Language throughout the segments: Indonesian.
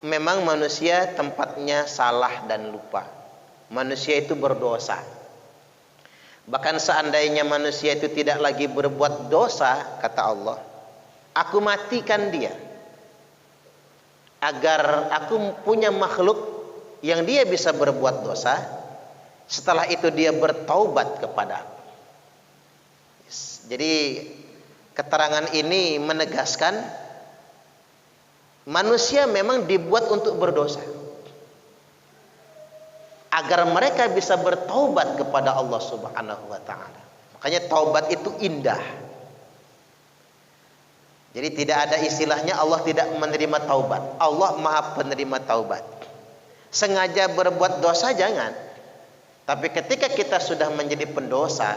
Memang manusia tempatnya salah dan lupa. Manusia itu berdosa. Bahkan seandainya manusia itu tidak lagi berbuat dosa, kata Allah, aku matikan dia, agar aku punya makhluk yang dia bisa berbuat dosa, setelah itu dia bertaubat kepada aku. Jadi keterangan ini menegaskan manusia memang dibuat untuk berdosa, agar mereka bisa bertaubat kepada Allah Subhanahu wa taala. Makanya taubat itu indah. Jadi tidak ada istilahnya Allah tidak menerima taubat. Allah Maha penerima taubat. Sengaja berbuat dosa jangan. Tapi ketika kita sudah menjadi pendosa,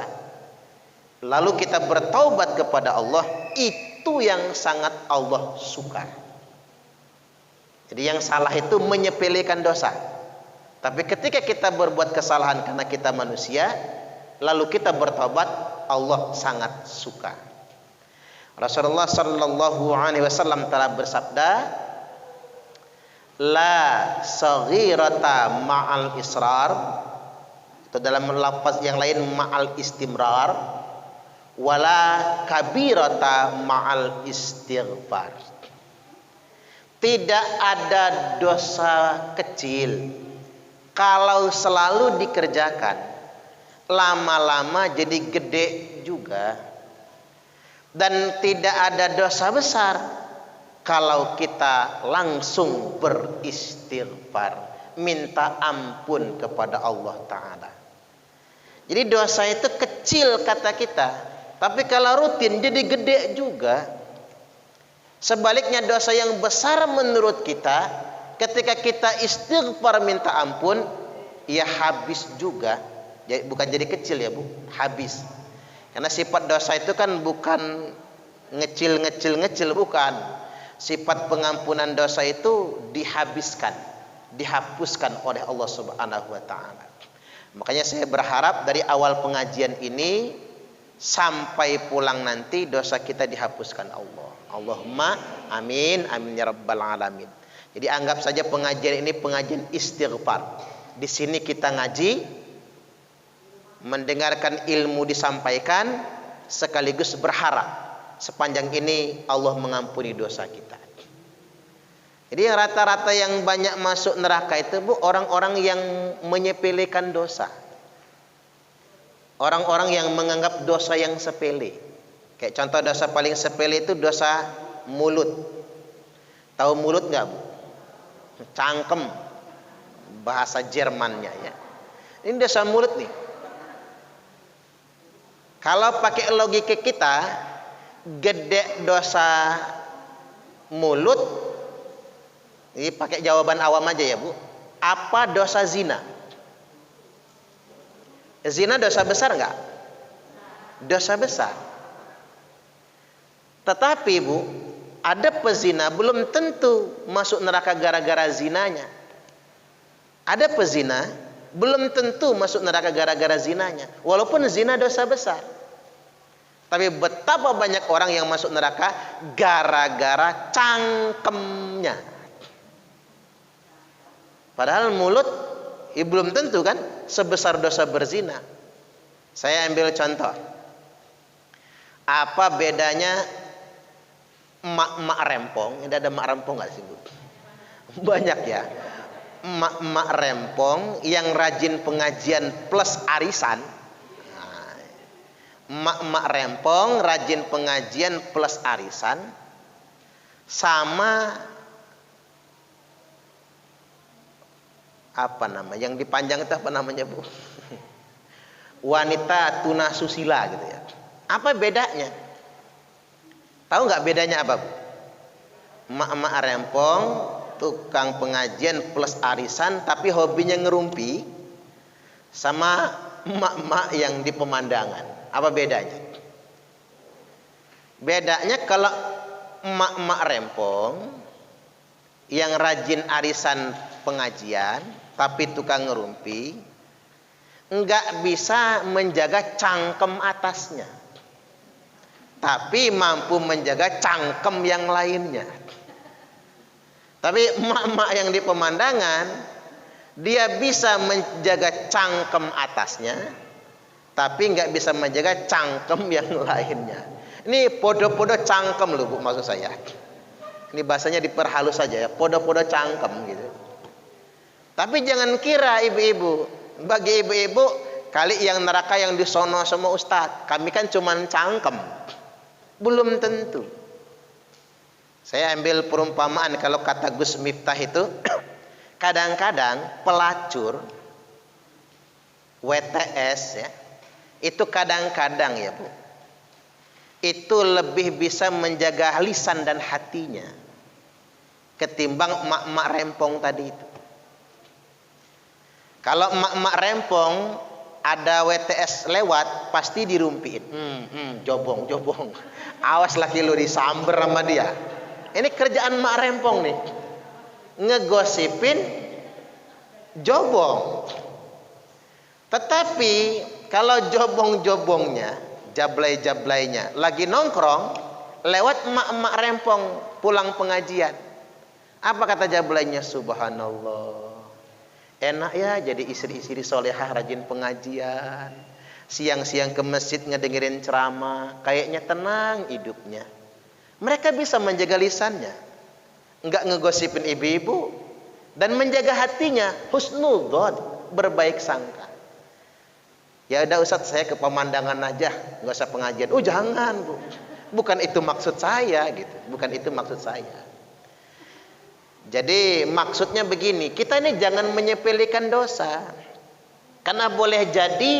lalu kita bertaubat kepada Allah, itu yang sangat Allah suka. Jadi yang salah itu menyepelekan dosa. Tapi ketika kita berbuat kesalahan karena kita manusia, lalu kita bertaubat, Allah sangat suka. Rasulullah sallallahu alaihi wasallam telah bersabda, la saghirata ma'al israr, atau dalam lafaz yang lain ma'al istimrar, wala kabirata ma'al istighfar. Tidak ada dosa kecil kalau selalu dikerjakan, lama-lama jadi gede juga. Dan tidak ada dosa besar kalau kita langsung beristighfar, minta ampun kepada Allah Ta'ala. Jadi dosa itu kecil kata kita, tapi kalau rutin jadi gede juga. Sebaliknya dosa yang besar menurut kita, ketika kita istighfar minta ampun, ya habis juga. Bukan jadi kecil ya Bu, habis. Karena sifat dosa itu kan bukan ngecil, bukan. Sifat pengampunan dosa itu dihabiskan, dihapuskan oleh Allah Subhanahu wa taala. Makanya saya berharap dari awal pengajian ini sampai pulang nanti dosa kita dihapuskan Allah. Allahumma amin, amin ya rabbal alamin. Jadi anggap saja pengajian ini pengajian istighfar. Di sini kita ngaji, mendengarkan ilmu disampaikan, sekaligus berharap sepanjang ini Allah mengampuni dosa kita. Jadi rata-rata yang banyak masuk neraka itu Bu, orang-orang yang menyepelekan dosa. Orang-orang yang menganggap dosa yang sepele. Kayak contoh dosa paling sepele itu dosa mulut. Tahu mulut nggak Bu? Cangkem, bahasa Jermannya ya. Ini dosa mulut nih. Kalau pakai logika kita, gede dosa mulut, ini pakai jawaban awam aja ya Bu. Apa dosa zina? Zina dosa besar nggak? Dosa besar. Tetapi Bu, ada pezina belum tentu masuk neraka gara-gara zinanya. Ada pezina belum tentu masuk neraka gara-gara zinanya, walaupun zina dosa besar. Tapi betapa banyak orang yang masuk neraka gara-gara cangkemnya. Padahal mulut belum tentu kan sebesar dosa berzina. Saya ambil contoh. Apa bedanya emak-emak rempong? Ini ada emak rempong nggak sih Bu? Banyak ya. Emak-emak rempong yang rajin pengajian plus arisan. Emak-emak rempong rajin pengajian plus arisan, sama apa nama yang dipanjang itu apa namanya Bu? Wanita tunasusila gitu ya. Apa bedanya? Tahu nggak bedanya apa Bu? Emak-emak rempong tukang pengajian plus arisan tapi hobinya ngerumpi, sama emak-emak yang di pemandangan. Apa bedanya? Bedanya kalau emak-emak rempong yang rajin arisan pengajian tapi tukang ngerumpi, enggak bisa menjaga cangkem atasnya, tapi mampu menjaga cangkem yang lainnya. Tapi emak-emak yang di pemandangan, dia bisa menjaga cangkem atasnya, tapi nggak bisa menjaga cangkem yang lainnya. Ini podo-podo cangkem loh Bu, maksud saya. Ini bahasanya diperhalus saja ya, podo-podo cangkem gitu. Tapi jangan kira ibu-ibu, bagi ibu-ibu kali yang neraka yang disono sama ustadz, kami kan cuman cangkem. Belum tentu. Saya ambil perumpamaan kalau kata Gus Miftah itu, kadang-kadang pelacur WTS ya, itu kadang-kadang ya Bu, itu lebih bisa menjaga lisan dan hatinya ketimbang emak-emak rempong tadi itu. Kalau emak-emak rempong ada WTS lewat pasti dirumpiin. Jobong. Awas laki lu disamber sama dia. Ini kerjaan emak rempong nih. Ngegosipin jobong. Tetapi kalau jobong-jobongnya, jablay-jablaynya lagi nongkrong, lewat emak-emak rempong pulang pengajian. Apa kata jablaynya? Subhanallah. Enak ya jadi istri-istri solehah rajin pengajian. Siang-siang ke masjid ngedengerin ceramah, kayaknya tenang hidupnya. Mereka bisa menjaga lisannya, enggak ngegosipin ibu-ibu, dan menjaga hatinya husnudzon, berbaik sangka. Ya udah Ustaz, saya ke pemandangan aja, nggak usah pengajian. Oh jangan Bu, bukan itu maksud saya gitu, bukan itu maksud saya. Jadi maksudnya begini, kita ini jangan menyepelekan dosa, karena boleh jadi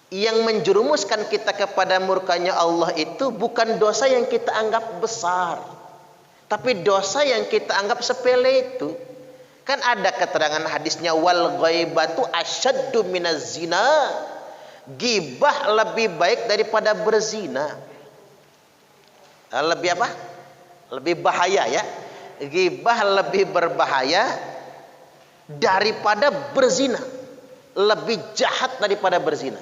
yang menjerumuskan kita kepada murkanya Allah itu bukan dosa yang kita anggap besar, tapi dosa yang kita anggap sepele itu. Kan ada keterangan hadisnya, wal ghaibatu asyaddu minaz zina. Gibah lebih baik daripada berzina. Lebih apa? Lebih bahaya ya. Gibah lebih berbahaya daripada berzina. Lebih jahat daripada berzina.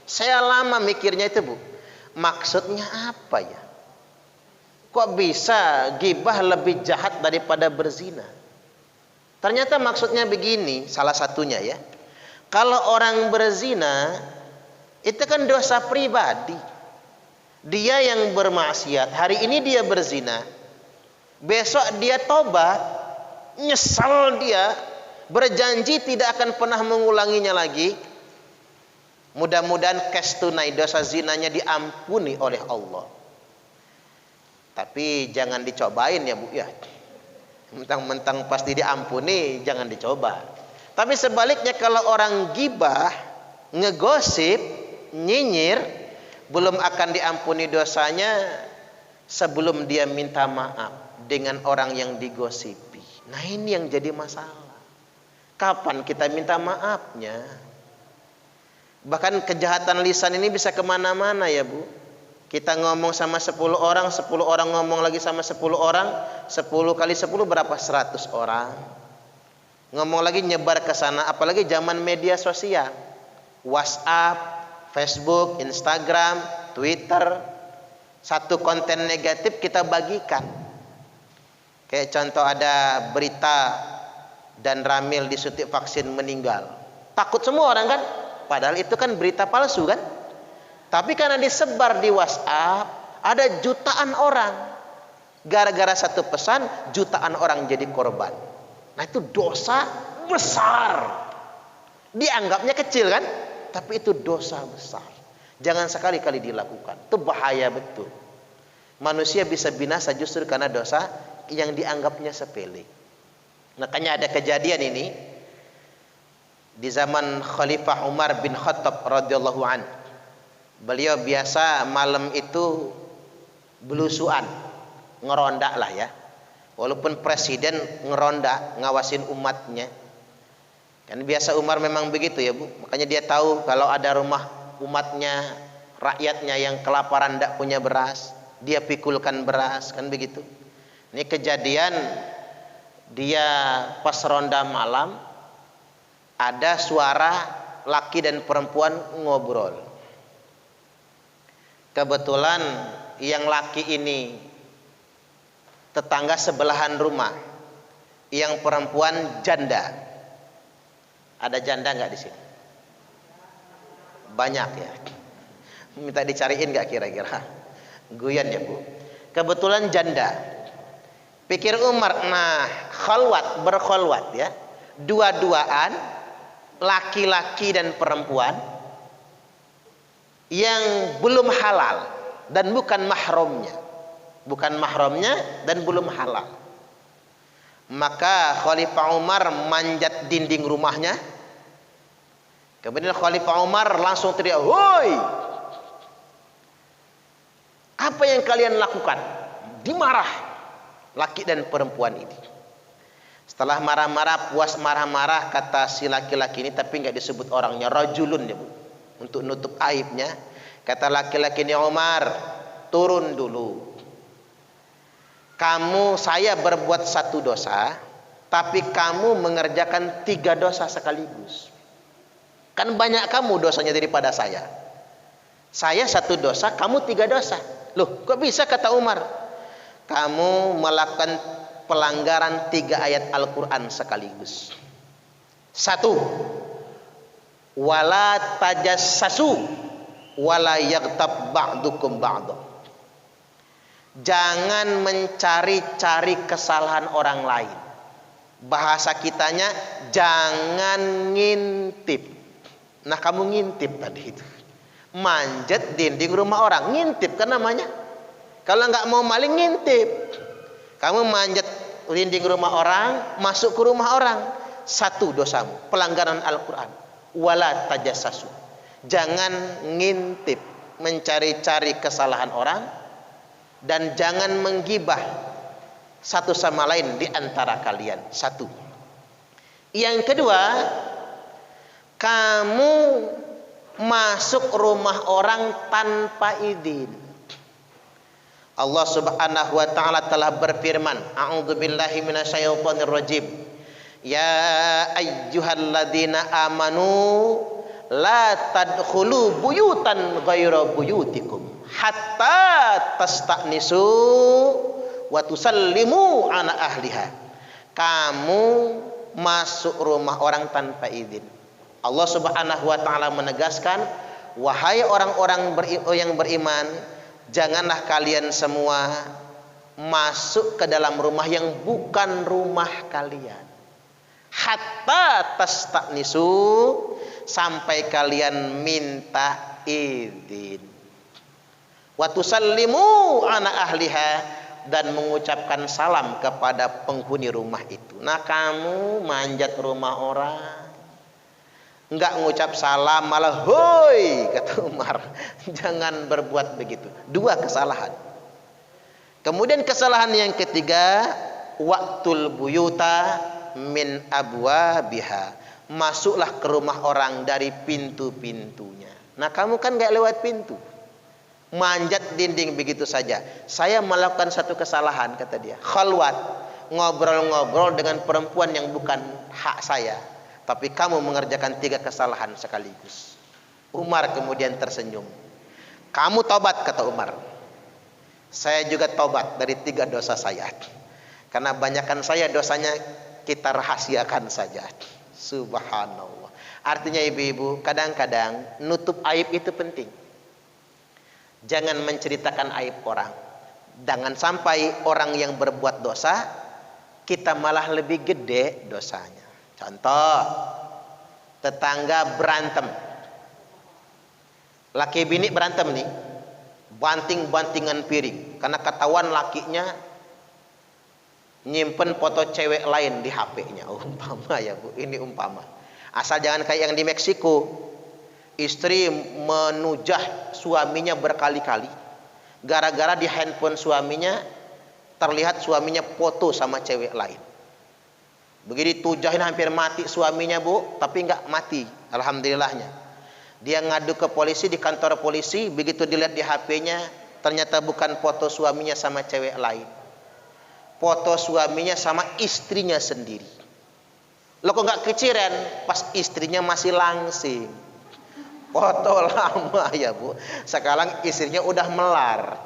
Saya lama mikirnya itu Bu. Maksudnya apa ya? Kok bisa gibah lebih jahat daripada berzina? Ternyata maksudnya begini, salah satunya ya. Kalau orang berzina, itu kan dosa pribadi. Dia yang bermaksiat, hari ini dia berzina. Besok dia tobat, nyesal dia, berjanji tidak akan pernah mengulanginya lagi. Mudah-mudahan cash tunai dosa zinanya diampuni oleh Allah. Tapi jangan dicobain ya Bu ya. Mentang-mentang pasti diampuni, jangan dicoba. Tapi sebaliknya kalau orang gibah, ngegosip, nyinyir, belum akan diampuni dosanya sebelum dia minta maaf dengan orang yang digosipi. Nah ini yang jadi masalah. Kapan kita minta maafnya? Bahkan kejahatan lisan ini bisa kemana-mana ya Bu. Kita ngomong sama 10 orang, 10 orang ngomong lagi sama 10 orang, 10 kali 10 berapa? 100 orang. Ngomong lagi nyebar ke sana, apalagi zaman media sosial. WhatsApp, Facebook, Instagram, Twitter. Satu konten negatif kita bagikan. Kayak contoh ada berita dan Ramil disuntik vaksin meninggal. Takut semua orang kan? Padahal itu kan berita palsu kan? Tapi karena disebar di WhatsApp, ada jutaan orang. Gara-gara satu pesan, jutaan orang jadi korban. Nah itu dosa besar. Dianggapnya kecil kan? Tapi itu dosa besar. Jangan sekali-kali dilakukan. Itu bahaya betul. Manusia bisa binasa justru karena dosa yang dianggapnya sepele. Makanya ada kejadian ini di zaman Khalifah Umar bin Khattab radhiyallahu an. Beliau biasa malam itu belusuan, ngeronda lah ya. Walaupun presiden ngeronda, ngawasin umatnya. Kan biasa Umar memang begitu ya Bu. Makanya dia tahu kalau ada rumah umatnya, rakyatnya yang kelaparan tidak punya beras, dia pikulkan beras, kan begitu. Ini kejadian dia pas ronda malam, ada suara laki dan perempuan ngobrol. Kebetulan yang laki ini tetangga sebelahan rumah yang perempuan janda. Ada janda nggak di sini? Banyak ya. Minta dicariin nggak kira-kira? Guyan ya Bu. Kebetulan janda. Pikir Umar, nah berkholwat ya. Dua-duaan, laki-laki dan perempuan yang belum halal dan bukan mahramnya. Bukan mahramnya dan belum halal. Maka Khalifah Umar manjat dinding rumahnya. Kemudian Khalifah Umar langsung teriak, "Woi! Apa yang kalian lakukan?" Dimarah laki dan perempuan ini. Setelah marah-marah, puas marah-marah, kata si laki-laki ini, tapi nggak disebut orangnya, rajulun ya Bu, untuk nutup aibnya. Kata laki-laki ini, "Umar, turun dulu. Saya berbuat satu dosa, tapi kamu mengerjakan 3 dosa sekaligus. Kan banyak kamu dosanya daripada saya. Saya 1 dosa, kamu 3 dosa. Loh, kok bisa?" kata Umar. "Kamu melakukan pelanggaran 3 ayat Al-Quran sekaligus. 1, wala tajassasu wala yaghtab ba'dukum ba'da. Jangan mencari-cari kesalahan orang lain. Bahasa kitanya, jangan ngintip." Nah, kamu ngintip tadi itu. Manjat dinding rumah orang, ngintip kan namanya. Kalau nggak mau maling, ngintip. Kamu manjat dinding rumah orang, masuk ke rumah orang. 1 dosamu, pelanggaran Al-Quran. Wala tajassasu. Jangan ngintip, mencari-cari kesalahan orang, dan jangan menggibah satu sama lain di antara kalian. 1. Yang kedua, kamu masuk rumah orang tanpa izin. Allah Subhanahu wa taala telah berfirman, a'udzubillahi minasyaitonir rajim. Ya ayyuhalladzina amanu la tadkhulu buyutan ghaira buyutikum hatta tasta'nisu wa tusallimu ala ahliha. Kamu masuk rumah orang tanpa izin. Allah Subhanahu wa taala menegaskan, wahai orang-orang yang beriman, janganlah kalian semua masuk ke dalam rumah yang bukan rumah kalian. Hatta tasta'nisu, sampai kalian minta izin. Wa tusallimu ala ahliha, dan mengucapkan salam kepada penghuni rumah itu. Nah, kamu manjat rumah orang, enggak ngucap salam, malah hoi, kata Umar. Jangan berbuat begitu. 2 kesalahan. Kemudian kesalahan yang ketiga, waqtul buyuta min abwabiha. Masuklah ke rumah orang dari pintu-pintunya. Nah, kamu kan enggak lewat pintu, manjat dinding begitu saja. Saya melakukan 1 kesalahan, kata dia. Khalwat, ngobrol-ngobrol dengan perempuan yang bukan hak saya, tapi kamu mengerjakan 3 kesalahan sekaligus. Umar kemudian tersenyum. Kamu tobat, kata Umar. Saya juga tobat dari 3 dosa saya. Karena banyakkan saya dosanya kita rahasiakan saja. Subhanallah. Artinya ibu-ibu, kadang-kadang nutup aib itu penting. Jangan menceritakan aib orang. Jangan sampai orang yang berbuat dosa, kita malah lebih gede dosanya. Contoh, tetangga berantem, laki bini berantem nih, banting-bantingan piring, karena ketahuan lakinya nyimpen foto cewek lain di HP-nya. Umpama ya Bu, ini umpama. Asal jangan kayak yang di Meksiko, istri menujah suaminya berkali-kali, gara-gara di handphone suaminya terlihat suaminya foto sama cewek lain. Begitu tujahin hampir mati suaminya Bu, tapi enggak mati, alhamdulillahnya. Dia ngadu ke polisi, di kantor polisi, begitu dilihat di HP-nya, ternyata bukan foto suaminya sama cewek lain. Foto suaminya sama istrinya sendiri. Lo kok enggak keciren pas istrinya masih langsing. Foto lama ya Bu. Sekarang istrinya udah melar.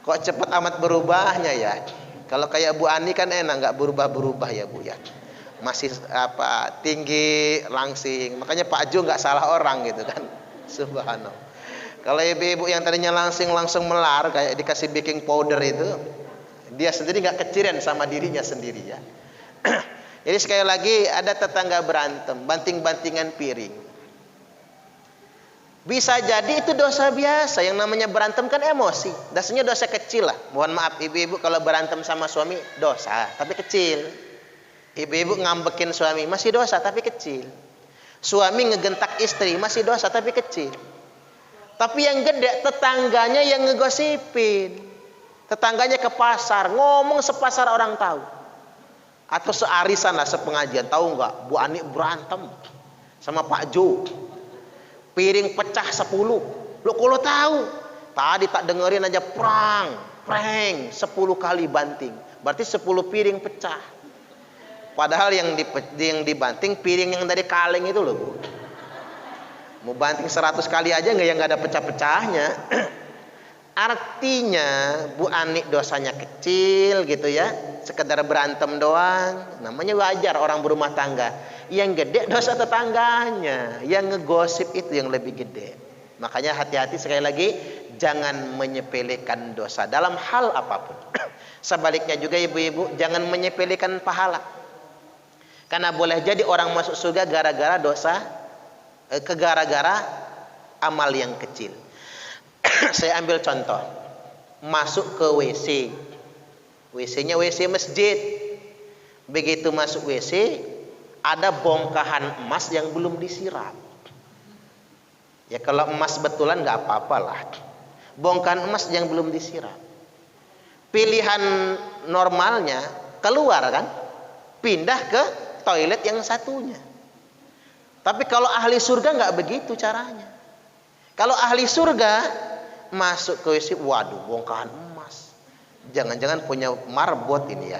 Kok cepat amat berubahnya ya? Kalau kayak Bu Ani kan enak, nggak berubah-berubah ya Bu ya. Masih tinggi, langsing. Makanya Pak Jo nggak salah orang gitu kan. Subhanallah. Kalau ibu-ibu yang tadinya langsung melar kayak dikasih baking powder itu, dia sendiri nggak keciren sama dirinya sendiri ya. Jadi sekali lagi ada tetangga berantem, banting-bantingan piring. Bisa jadi itu dosa biasa. Yang namanya berantem kan emosi. Dasarnya dosa kecil lah. Mohon maaf ibu-ibu kalau berantem sama suami dosa, tapi kecil. Ibu-ibu ngambekin suami masih dosa tapi kecil. Suami ngegentak istri masih dosa tapi kecil. Tapi yang gede tetangganya yang ngegosipin. Tetangganya ke pasar ngomong sepasar orang tahu. Atau searisan lah sepengajian, tahu nggak Bu Ani berantem sama Pak Jo. Piring pecah 10. Lo kalau tahu, tadi tak dengerin aja prank 10 kali banting. Berarti 10 piring pecah. Padahal yang dibanting piring yang dari kaleng itu loh, Bu. Mau banting 100 kali aja nggak ada pecah-pecahnya. Artinya Bu Ani dosanya kecil gitu ya, sekedar berantem doang, namanya wajar orang berumah tangga. Yang gede dosa tetangganya, yang ngegosip itu yang lebih gede. Makanya hati-hati sekali lagi, jangan menyepelekan dosa dalam hal apapun. Sebaliknya juga ibu-ibu, jangan menyepelekan pahala. Karena boleh jadi orang masuk surga gara-gara dosa, gara-gara amal yang kecil. Saya ambil contoh, masuk ke WC, WC-nya WC masjid. Begitu masuk WC, ada bongkahan emas yang belum disiram. Ya kalau emas betulan nggak apa-apa lah. Bongkahan emas yang belum disiram. Pilihan normalnya keluar kan, pindah ke toilet yang satunya. Tapi kalau ahli surga nggak begitu caranya. Kalau ahli surga masuk ke WC, waduh bongkahan emas. Jangan-jangan punya marbot ini ya.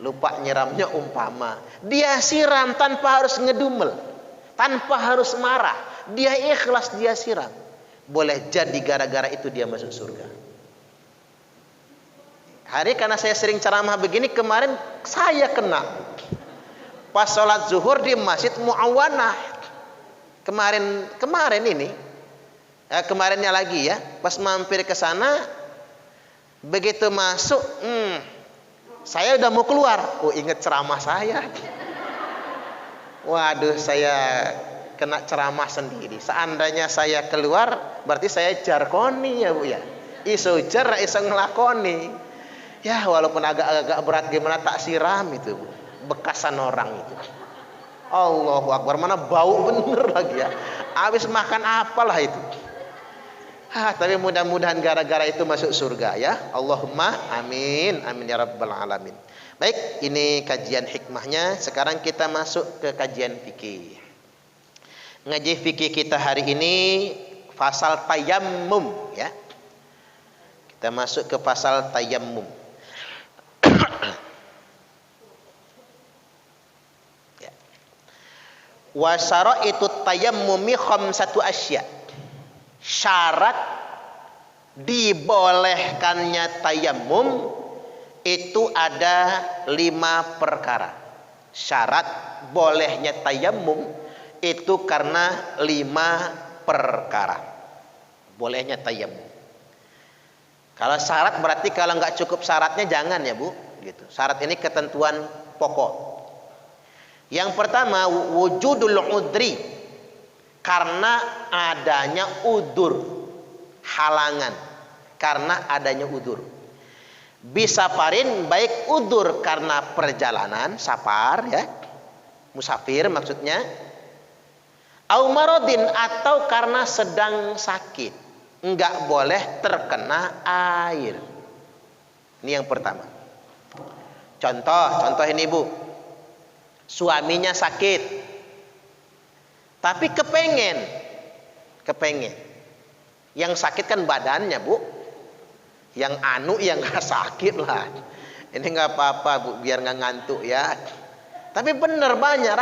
Lupa nyiramnya umpama. Dia siram tanpa harus ngedumel, tanpa harus marah. Dia ikhlas dia siram. Boleh jadi gara-gara itu dia masuk surga. Hari karena saya sering ceramah begini, kemarin saya kena. Pas sholat zuhur di Masjid Mu'awanah. Kemarin ini. Kemarinnya lagi ya. Pas mampir ke sana, begitu masuk, saya udah mau keluar. Oh, ingat ceramah saya. Waduh, saya kena ceramah sendiri. Seandainya saya keluar, berarti saya jarkoni ya Bu ya. Iso jar, iso ngelakoni. Ya, walaupun agak-agak berat gimana tak siram itu Bu. Bekasan orang itu. Allahu Akbar, mana bau bener lagi ya. Habis makan apalah itu. Tapi mudah-mudahan gara-gara itu masuk surga ya. Allahumma amin. Amin ya rabbal alamin. Baik, ini kajian hikmahnya. Sekarang kita masuk ke kajian fikih. Ngaji fikih kita hari ini pasal tayammum ya. Kita masuk ke pasal tayammum. Ya. Wa syaraitu tayammumi khamsatu asya. Syarat dibolehkannya tayammum itu ada 5 perkara. Syarat bolehnya tayammum itu karena 5 perkara. Bolehnya tayammum. Kalau syarat berarti kalau nggak cukup syaratnya jangan ya Bu. Gitu. Syarat ini ketentuan pokok. Yang pertama wujudul udri. Karena adanya udur, halangan. Karena adanya udur. Bisa parin baik udur karena perjalanan, safar ya, musafir maksudnya. Au maradin atau karena sedang sakit, enggak boleh terkena air. Ini yang pertama. Contoh ini Bu, suaminya sakit. Tapi kepengen. Yang sakit kan badannya Bu. Yang yang gak sakit lah. Ini gak apa-apa Bu, biar gak ngantuk ya. Tapi bener banyak